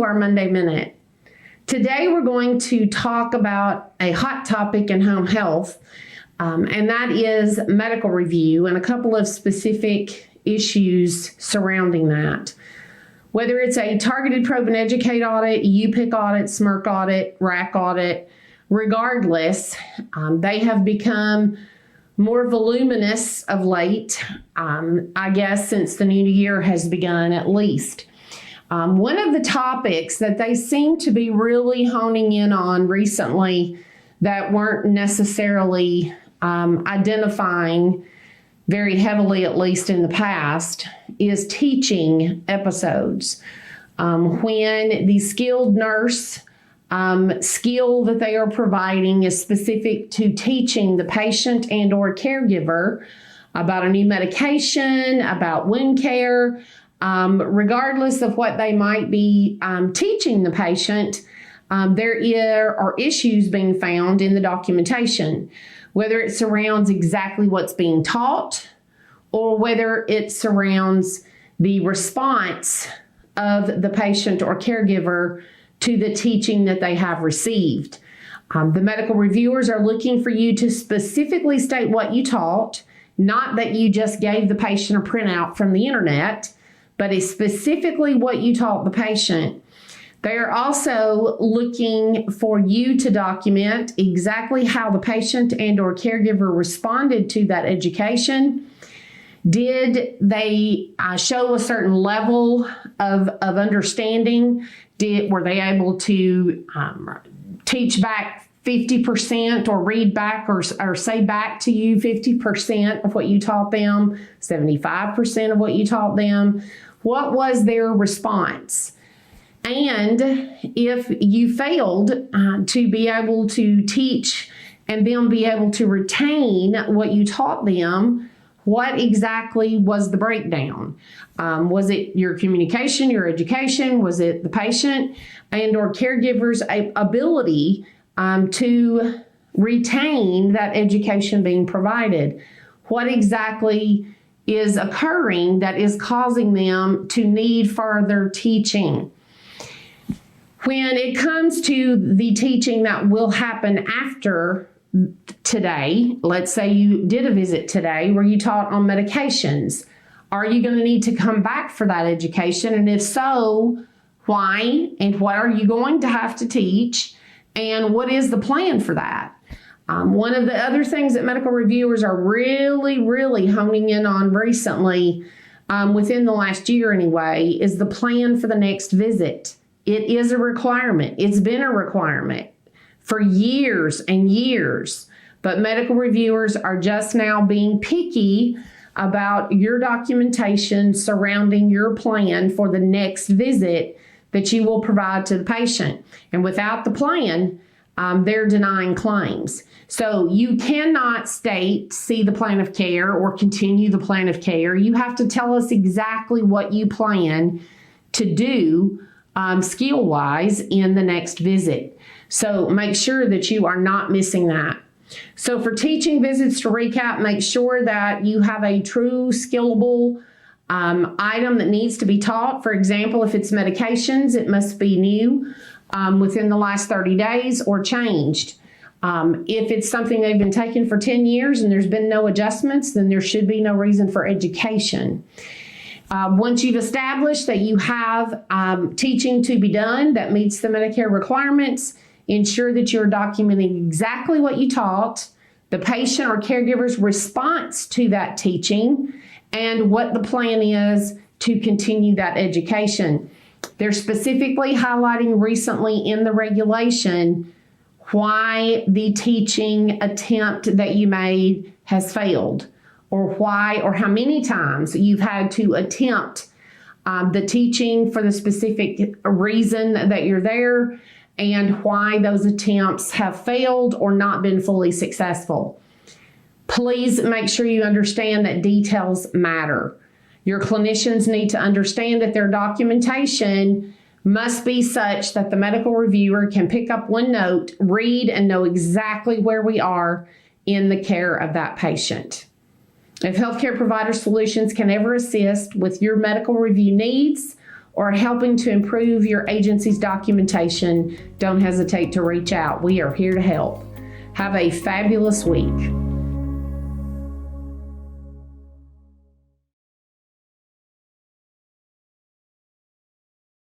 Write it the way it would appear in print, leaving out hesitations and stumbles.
our Monday Minute. Today we're going to talk about a hot topic in home health, and that is medical review and a couple of specific issues surrounding that. Whether it's a targeted probe and educate audit, UPIC audit, SMRC audit, RAC audit, regardless, they have become more voluminous of late, I guess since the new year has begun at least. One of the topics that they seem to be really honing in on recently that weren't necessarily identifying very heavily, at least in the past, is teaching episodes. When the skilled nurse skill that they are providing is specific to teaching the patient and or caregiver about a new medication, about wound care, regardless of what they might be teaching the patient, there are issues being found in the documentation, whether it surrounds exactly what's being taught or whether it surrounds the response of the patient or caregiver to the teaching that they have received. The medical reviewers are looking for you to specifically state what you taught, not that you just gave the patient a printout from the internet, but is specifically what you taught the patient. They are also looking for you to document exactly how the patient and or caregiver responded to that education. Did they show a certain level of understanding? Were they able to teach back 50% or read back or say back to you 50% of what you taught them, 75% of what you taught them? What was their response? And if you failed to be able to teach and then be able to retain what you taught them, what exactly was the breakdown? Was it your communication, your education? Was it the patient and or caregiver's ability to retain that education being provided? What exactly is occurring that is causing them to need further teaching? When it comes to the teaching that will happen after today, let's say you did a visit today where you taught on medications, are you going to need to come back for that education? And if so, why? And what are you going to have to teach? And what is the plan for that? One of the other things that medical reviewers are really honing in on recently, within the last year anyway, is the plan for the next visit. It is a requirement. It's been a requirement for years and years, but medical reviewers are just now being picky about your documentation surrounding your plan for the next visit that you will provide to the patient. And without the plan, they're denying claims. So you cannot state, see the plan of care or continue the plan of care. You have to tell us exactly what you plan to do skill-wise in the next visit. So make sure that you are not missing that. So for teaching visits, to recap, make sure that you have a true skillable item that needs to be taught. For example, if it's medications, it must be new within the last 30 days or changed. If it's something they've been taking for 10 years and there's been no adjustments, then there should be no reason for education. Once you've established that you have teaching to be done that meets the Medicare requirements, ensure that you're documenting exactly what you taught, the patient or caregiver's response to that teaching, and what the plan is to continue that education. They're specifically highlighting recently in the regulation why the teaching attempt that you made has failed, or why or how many times you've had to attempt the teaching for the specific reason that you're there, and why those attempts have failed or not been fully successful. Please make sure you understand that details matter. Your clinicians need to understand that their documentation must be such that the medical reviewer can pick up one note, read, and know exactly where we are in the care of that patient. If Healthcare Provider Solutions can ever assist with your medical review needs or helping to improve your agency's documentation, don't hesitate to reach out. We are here to help. Have a fabulous week.